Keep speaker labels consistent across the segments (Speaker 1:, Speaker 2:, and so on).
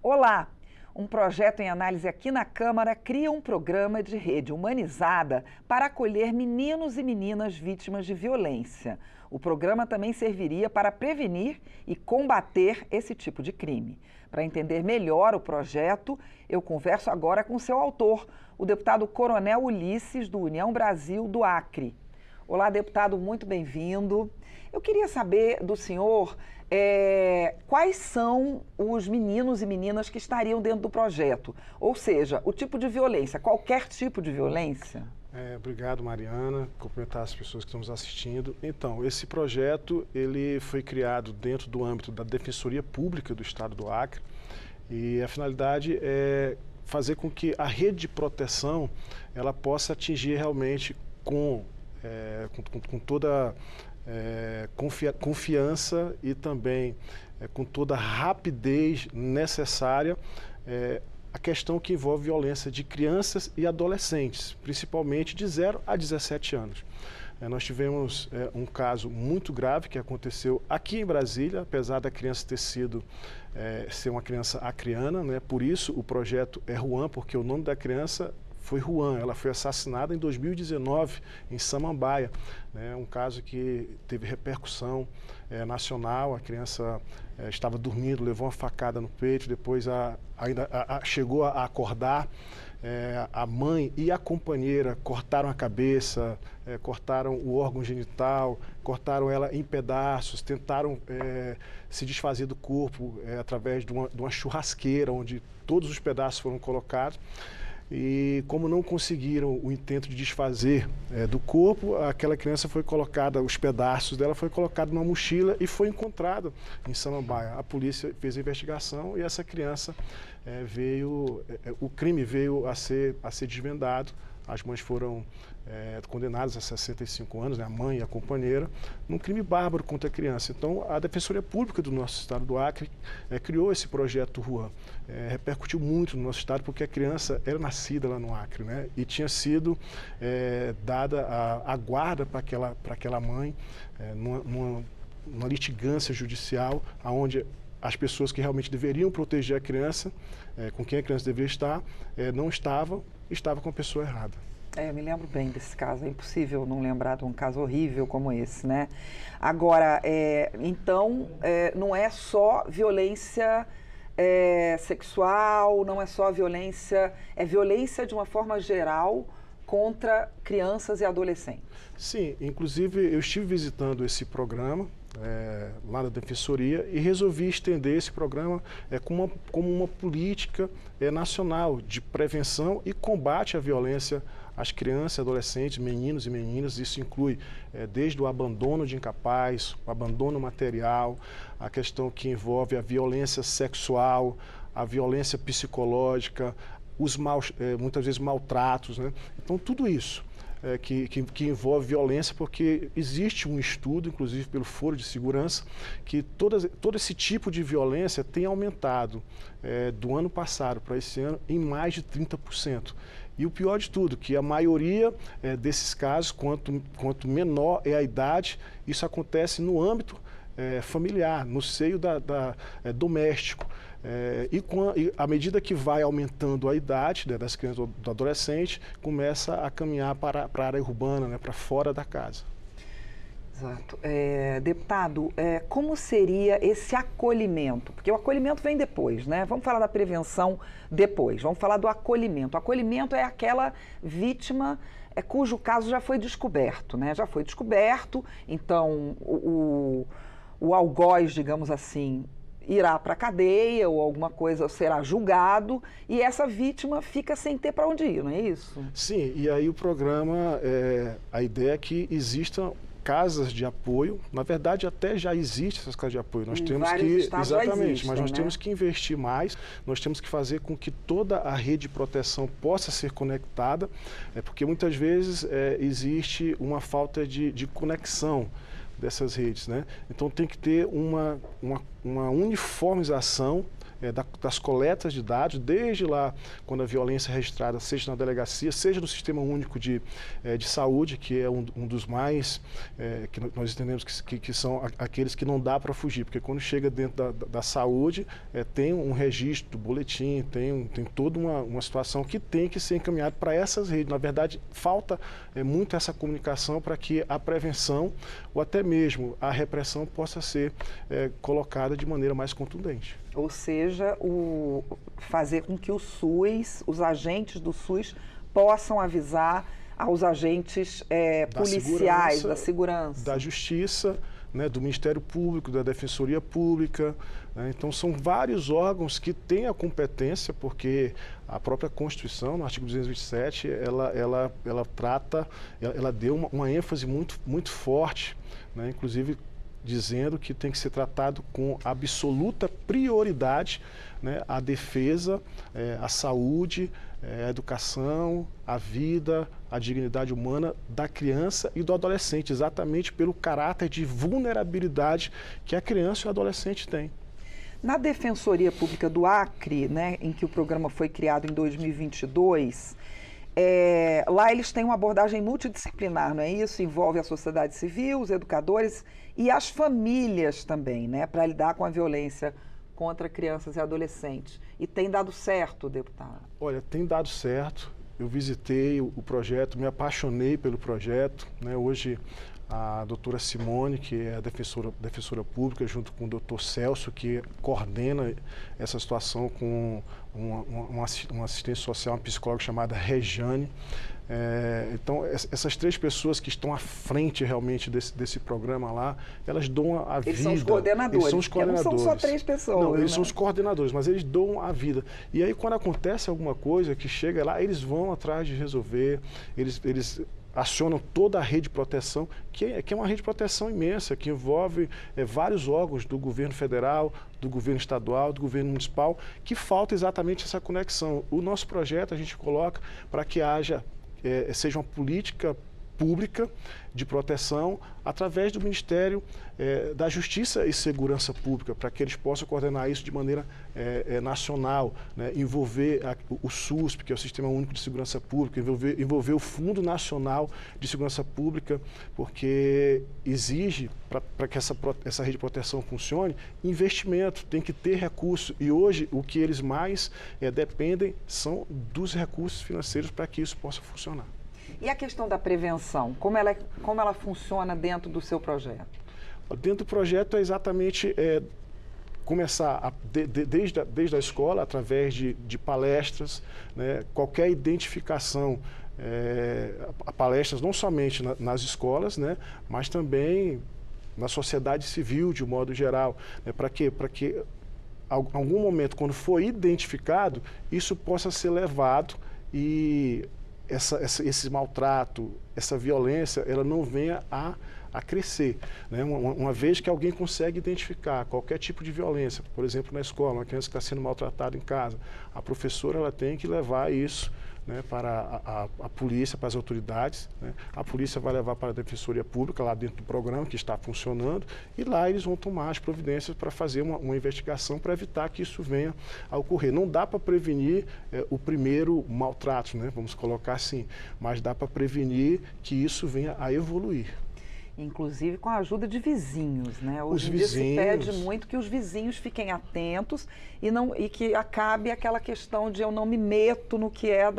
Speaker 1: Olá! Um projeto em análise aqui na Câmara cria um programa de rede humanizada para acolher meninos e meninas vítimas de violência. O programa também serviria para prevenir e combater esse tipo de crime. Para entender melhor o projeto, eu converso agora com seu autor, o deputado Coronel Ulisses, do União Brasil do Acre. Olá, deputado, muito bem-vindo. Eu queria saber do senhor quais são os meninos e meninas que estariam dentro do projeto, ou seja, o tipo de violência, qualquer tipo de violência.
Speaker 2: Obrigado, Mariana, cumprimentar as pessoas que estão nos assistindo. Então, esse projeto ele foi criado dentro do âmbito da Defensoria Pública do Estado do Acre e a finalidade é fazer com que a rede de proteção ela possa atingir realmente com toda confiança e também com toda a rapidez necessária a questão que envolve violência de crianças e adolescentes, principalmente de 0 a 17 anos. Nós tivemos um caso muito grave que aconteceu aqui em Brasília, apesar da criança ter sido ser uma criança acreana, né? Por isso o projeto é Juan, porque o nome da criança foi Juan. Ela foi assassinada em 2019 em Samambaia, né? Um caso que teve repercussão nacional. A criança estava dormindo, levou uma facada no peito, depois chegou a acordar. A mãe e a companheira cortaram a cabeça, cortaram o órgão genital, cortaram ela em pedaços, tentaram se desfazer do corpo através de uma churrasqueira, onde todos os pedaços foram colocados. E como não conseguiram o intento de desfazer do corpo, aquela criança foi colocada, os pedaços dela foi colocado numa mochila e foi encontrada em Samambaia. A polícia fez a investigação e essa criança o crime veio a ser desvendado. As mães foram condenadas a 65 anos, né, a mãe e a companheira, num crime bárbaro contra a criança. Então, a Defensoria Pública do nosso estado do Acre criou esse projeto Juan. Repercutiu muito no nosso estado, porque a criança era nascida lá no Acre, né, e tinha sido dada a guarda para aquela mãe numa litigância judicial, onde as pessoas que realmente deveriam proteger a criança, com quem a criança deveria estar, não estava com a pessoa errada.
Speaker 1: Eu me lembro bem desse caso, é impossível não lembrar de um caso horrível como esse, né? Agora, então, não é só violência sexual, não é só violência, é violência de uma forma geral contra crianças e adolescentes.
Speaker 2: Sim, inclusive eu estive visitando esse programa lá na Defensoria e resolvi estender esse programa como uma política nacional de prevenção e combate à violência às crianças, adolescentes, meninos e meninas. Isso inclui desde o abandono de incapaz, o abandono material, a questão que envolve a violência sexual, a violência psicológica, muitas vezes maltratos, né? Então tudo isso que envolve violência, porque existe um estudo, inclusive pelo Foro de Segurança, que todo esse tipo de violência tem aumentado do ano passado para esse ano em mais de 30%. E o pior de tudo, que a maioria desses casos, quanto menor é a idade, isso acontece no âmbito familiar, no seio doméstico. E à medida que vai aumentando a idade das crianças ou do adolescente, começa a caminhar para a área urbana, né, para fora da casa.
Speaker 1: Exato. Deputado, como seria esse acolhimento? Porque o acolhimento vem depois, né? Vamos falar da prevenção depois, vamos falar do acolhimento. O acolhimento é aquela vítima cujo caso já foi descoberto, né? Já foi descoberto, então o algoz, digamos assim, irá para a cadeia ou alguma coisa, será julgado, e essa vítima fica sem ter para onde ir, não é isso?
Speaker 2: Sim, e aí o programa, a ideia é que existam casas de apoio. Na verdade, até já existem essas casas de apoio. Nós temos que exatamente, mas nós temos que investir mais. Nós temos que fazer com que toda a rede de proteção possa ser conectada, porque muitas vezes existe uma falta de conexão dessas redes, né? Então tem que ter uma uniformização das coletas de dados, desde lá quando a violência é registrada, seja na delegacia, seja no Sistema Único de Saúde, que é um dos mais, que nós entendemos que são aqueles que não dá para fugir, porque quando chega dentro da saúde, tem um registro do boletim, tem toda uma situação que tem que ser encaminhada para essas redes. Na verdade, falta muito essa comunicação para que a prevenção ou até mesmo a repressão possa ser colocada de maneira mais contundente.
Speaker 1: Ou seja, fazer com que o SUS, os agentes do SUS, possam avisar aos agentes policiais, da segurança.
Speaker 2: Da Justiça, né, do Ministério Público, da Defensoria Pública. Né? Então, são vários órgãos que têm a competência, porque a própria Constituição, no artigo 227, ela deu uma ênfase muito forte, né, inclusive dizendo que tem que ser tratado com absoluta prioridade, né, a defesa, a saúde, a educação, a vida, a dignidade humana da criança e do adolescente, exatamente pelo caráter de vulnerabilidade que a criança e o adolescente têm.
Speaker 1: Na Defensoria Pública do Acre, né, em que o programa foi criado em 2022, lá eles têm uma abordagem multidisciplinar, não é isso? Envolve a sociedade civil, os educadores e as famílias também, né, para lidar com a violência contra crianças e adolescentes. E tem dado certo, deputado? Olha,
Speaker 2: tem dado certo. Eu visitei o projeto, me apaixonei pelo projeto, né? Hoje a doutora Simone, que é a defensora pública, junto com o doutor Celso, que coordena essa situação com uma assistente social, uma psicóloga chamada Rejane. Então, essas três pessoas que estão à frente realmente desse programa lá, elas dão a vida.
Speaker 1: Eles são os coordenadores.
Speaker 2: Eles são os coordenadores.
Speaker 1: Não são só três pessoas.
Speaker 2: Não, eles
Speaker 1: né?
Speaker 2: são os coordenadores, mas eles dão a vida. E aí, quando acontece alguma coisa que chega lá, eles vão atrás de resolver, eles acionam toda a rede de proteção, que é uma rede de proteção imensa, que envolve vários órgãos do governo federal, do governo estadual, do governo municipal, que falta exatamente essa conexão. O nosso projeto a gente coloca para que seja uma política pública de proteção através do Ministério da Justiça e Segurança Pública, para que eles possam coordenar isso de maneira nacional, né? Envolver o SUS, que é o Sistema Único de Segurança Pública, envolver o Fundo Nacional de Segurança Pública, porque exige, para que essa rede de proteção funcione, investimento, tem que ter recurso. E hoje o que eles mais dependem são dos recursos financeiros para que isso possa funcionar.
Speaker 1: E a questão da prevenção, como ela funciona dentro do seu projeto?
Speaker 2: Dentro do projeto é exatamente começar desde a escola, através de palestras, né, qualquer identificação, palestras não somente nas escolas, né, mas também na sociedade civil, de um modo geral. Né, para quê? Para que, em algum momento, quando for identificado, isso possa ser levado e esse maltrato, essa violência, ela não venha a crescer. Né? Uma vez que alguém consegue identificar qualquer tipo de violência, por exemplo, na escola, uma criança que está sendo maltratada em casa, a professora ela tem que levar isso, né, para a polícia, para as autoridades. Né? A polícia vai levar para a Defensoria Pública, lá dentro do programa que está funcionando, e lá eles vão tomar as providências para fazer uma investigação para evitar que isso venha a ocorrer. Não dá para prevenir o primeiro maltrato, né, vamos colocar assim, mas dá para prevenir que isso venha a evoluir.
Speaker 1: Inclusive com a ajuda de vizinhos, né? Hoje em dia se pede muito que os vizinhos fiquem atentos e que acabe aquela questão de eu não me meto no que é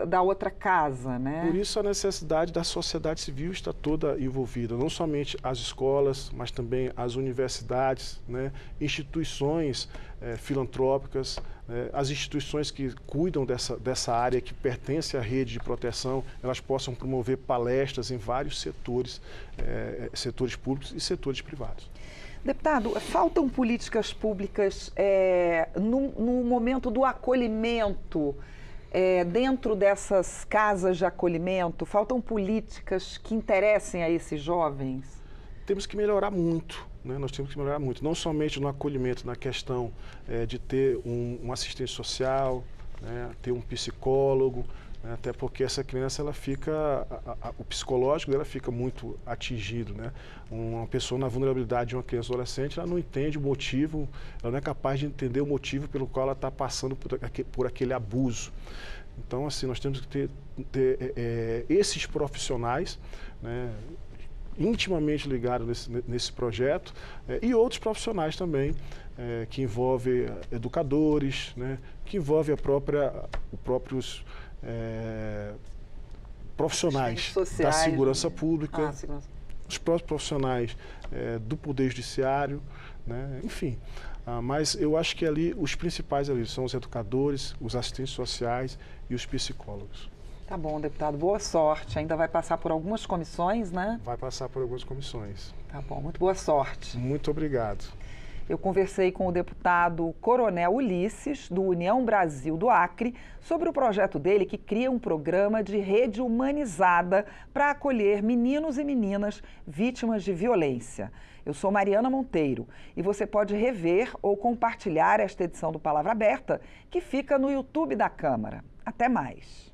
Speaker 1: da outra casa, né?
Speaker 2: Por isso a necessidade da sociedade civil está toda envolvida, não somente as escolas, mas também as universidades, né? Instituições filantrópicas, as instituições que cuidam dessa área que pertence à rede de proteção, elas possam promover palestras em vários setores, setores públicos e setores privados.
Speaker 1: Deputado, faltam políticas públicas no momento do acolhimento, dentro dessas casas de acolhimento, faltam políticas que interessem a esses jovens?
Speaker 2: Temos que melhorar muito. Nós temos que melhorar muito, não somente no acolhimento, na questão de ter um assistente social, né, ter um psicólogo, né? Até porque essa criança, ela fica, o psicológico dela fica muito atingido, né? Uma pessoa na vulnerabilidade de uma criança ou adolescente, ela não entende o motivo, ela não é capaz de entender o motivo pelo qual ela está passando por aquele abuso. Então, assim, nós temos que ter esses profissionais, né, intimamente ligados nesse projeto, e outros profissionais também, que envolvem educadores, né, que envolvem os próprios profissionais da segurança pública, os próprios profissionais do Poder Judiciário, né, enfim. Mas eu acho que ali os principais ali são os educadores, os assistentes sociais e os psicólogos.
Speaker 1: Tá bom, deputado. Boa sorte. Ainda vai passar por algumas comissões, né?
Speaker 2: Vai passar por algumas comissões.
Speaker 1: Tá bom, muito boa sorte.
Speaker 2: Muito obrigado.
Speaker 1: Eu conversei com o deputado Coronel Ulisses, do União Brasil do Acre, sobre o projeto dele que cria um programa de rede humanizada para acolher meninos e meninas vítimas de violência. Eu sou Mariana Monteiro e você pode rever ou compartilhar esta edição do Palavra Aberta, que fica no YouTube da Câmara. Até mais.